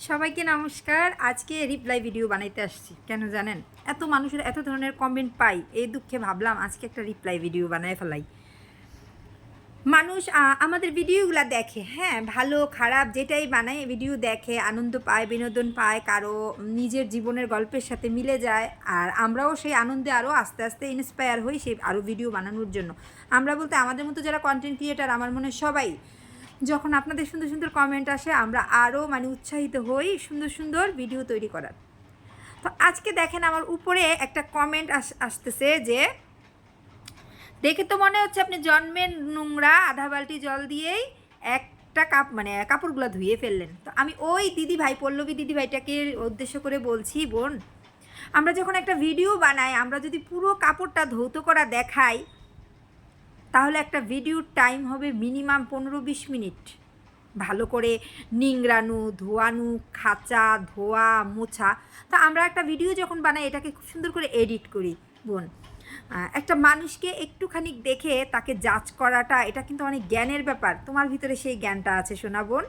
সবাইকে নমস্কার। আজকে রিপ্লাই ভিডিও বানাইতে আসছি। কেন জানেন? এত মানুষের এত ধরনের কমেন্ট পাই, এই দুঃখে ভাবলাম আজকে একটা রিপ্লাই ভিডিও বানায় ফেলাই। মানুষ আমাদের ভিডিওগুলো দেখে, হ্যাঁ, ভালো খারাপ যেটাই বানায় ভিডিও দেখে, আনন্দ পায়, বিনোদন পায়, কারো নিজের জীবনের গল্পের সাথে মিলে যায়। আর আমরাও সেই আনন্দে আরও আস্তে আস্তে ইন্সপায়ার হই সেই আরও ভিডিও বানানোর জন্য। আমরা বলতে আমাদের মতো যারা কন্টেন্ট ক্রিয়েটার, আমার মনে হয় সবাই, যখন আপনাদের সুন্দর সুন্দর কমেন্ট আসে আমরা আরও উৎসাহিত হই সুন্দর সুন্দর ভিডিও তৈরি করার। তো আজকে দেখেন আমার উপরে একটা কমেন্ট আসতেছে যে দেখে তো মনে হচ্ছে আপনি জন্মের নোংরা আধা বালতি জল দিয়েই একটা কাপড়গুলো ধুয়ে ফেললেন। তো আমি ওই দিদিভাই, পল্লবী দিদিভাইটাকে উদ্দেশ্য করে বলছি, বোন, আমরা যখন একটা ভিডিও বানাই, আমরা যদি পুরো কাপড়টা ধৌত করা দেখাই, তাহলে একটা ভিডিওর টাইম হবে মিনিমাম 15-20 মিনিট। ভালো করে নিংড়ানো, ধোয়ানো, খাঁচা, ধোয়া, মোছা। তা আমরা একটা ভিডিও যখন বানাই এটাকে খুব সুন্দর করে এডিট করি বোন। একটা মানুষকে একটুখানি দেখে তাকে জাজ করাটা, এটা কিন্তু অনেক জ্ঞানের ব্যাপার। তোমার ভিতরে সেই জ্ঞানটা আছে সোনা বোন।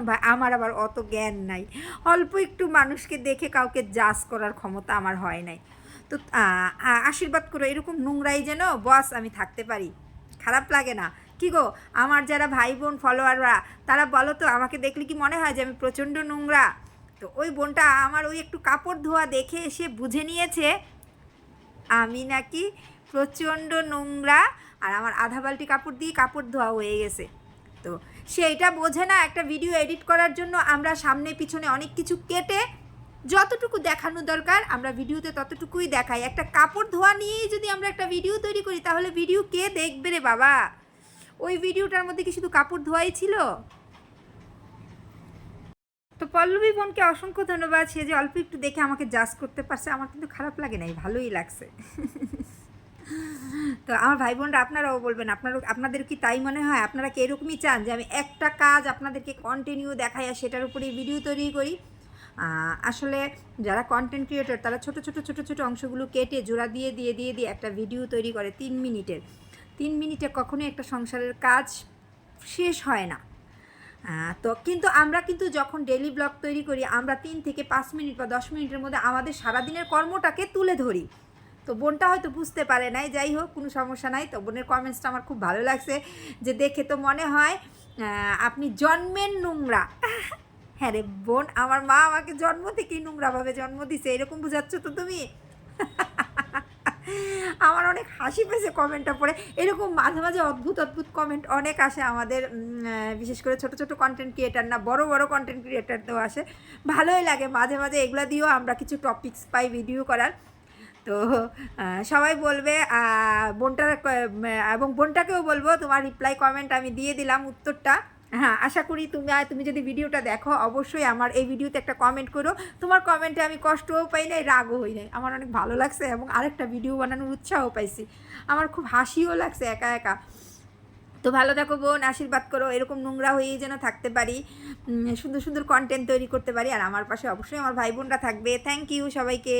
বা আমার আবার অত জ্ঞান নাই, অল্প একটু মানুষকে দেখে কাউকে জাজ করার ক্ষমতা আমার হয় নাই। তো আশীর্বাদ করো এরকম নোংরাই যেন বস আমি থাকতে পারি, খারাপ লাগে না। কি গো, আমার যারা ভাই বোন ফলোয়াররা, তারা বলো তো আমাকে দেখলে কি মনে হয় যে আমি প্রচণ্ড নোংরা? তো ওই বোনটা আমার ওই একটু কাপড় ধোয়া দেখে এসে বুঝে নিয়েছে আমি নাকি প্রচণ্ড নোংরা, আর আমার আধা বালতি কাপড় দিয়ে কাপড় ধোয়া হয়ে গেছে। তো সেইটা বোঝে না। একটা ভিডিও এডিট করার জন্য আমরা সামনে পিছনে অনেক কিছু কেটে যতটুকু দেখানো দরকার আমরা ভিডিওতে ততটুকুই দেখাই। একটা কাপড় ধোয়া নিয়েই যদি আমরা একটা ভিডিও তৈরি করি, তাহলে ভিডিও কে দেখবে রে বাবা? ওই ভিডিওটার মধ্যে কি শুধু কাপড় ধোয়াই ছিল? তো পল্লবী বোনকে অসংখ্য ধন্যবাদ, সে যে অল্প একটু দেখে আমাকে জাজ করতে পারছে। আমার কিন্তু খারাপ লাগে নাই, ভালোই লাগছে। তো আমার ভাই বোনরা, আপনারাও বলবেন, আপনাদের কি তাই মনে হয়? আপনারা কি এরকমই চান যে আমি একটা কাজ আপনাদেরকে কন্টিনিউ দেখাই আর সেটার উপরেই ভিডিও তৈরি করি? আসলে যারা কন্টেন্ট ক্রিয়েটর তারা ছোটো ছোটো ছোটো ছোটো অংশগুলো কেটে জোড়া দিয়ে দিয়ে দিয়ে দিয়ে একটা ভিডিও তৈরি করে 3 মিনিটের। 3 মিনিটে কখনোই একটা সংসারের কাজ শেষ হয় না। তো কিন্তু আমরা কিন্তু যখন ডেইলি ব্লগ তৈরি করি, আমরা 3 থেকে 5 মিনিট বা 10 মিনিটের মধ্যে আমাদের সারাদিনের কর্মটাকে তুলে ধরি। তো বোনটা হয়তো বুঝতে পারে নাই, যাই হোক, কোনো সমস্যা নাই। তো বোনের কমেন্টসটা আমার খুব ভালো লাগছে, যে দেখে তো মনে হয় আপনি জন্মের নোংরা। হ্যাঁ রে বোন, আমার মা আমাকে জন্ম থেকেই নোংরাভাবে জন্ম দিছে, এরকম বুঝাচ্ছ তো তুমি? আমার অনেক হাসি পেয়েছে কমেন্টটা পড়ে। এরকম মাঝে মাঝে অদ্ভুত অদ্ভুত কমেন্ট অনেক আসে আমাদের, বিশেষ করে ছোট ছোট কন্টেন্ট ক্রিয়েটার না, বড় বড় কন্টেন্ট ক্রিয়েটারদেরও আসে। ভালোই লাগে মাঝে মাঝে এগুলো দিয়েও আমরা কিছু টপিকস পাই ভিডিও করার। তো সবাই বলবে বোনটার, এবং বোনটাকেও বলবো তোমার রিপ্লাই কমেন্ট আমি দিয়ে দিলাম উত্তরটা। হ্যাঁ, আশা করি তুমি যদি ভিডিওটা দেখো অবশ্যই আমার এই ভিডিওতে একটা কমেন্ট করো। তোমার কমেন্টে আমি কষ্টও পাই নাই, রাগও হই নাই, আমার অনেক ভালো লাগছে এবং আরেকটা ভিডিও বানানোর উৎসাহ পাইছি। আমার খুব হাসিও লাগছে একা একা। তো ভালো থাকো বোন, আশীর্বাদ করো এরকম নোংরা হয়েই যেন থাকতে পারি, সুন্দর সুন্দর কন্টেন্ট তৈরি করতে পারি, আর আমার পাশে অবশ্যই আমার ভাই বোনরা থাকবে। থ্যাংক ইউ সবাইকে।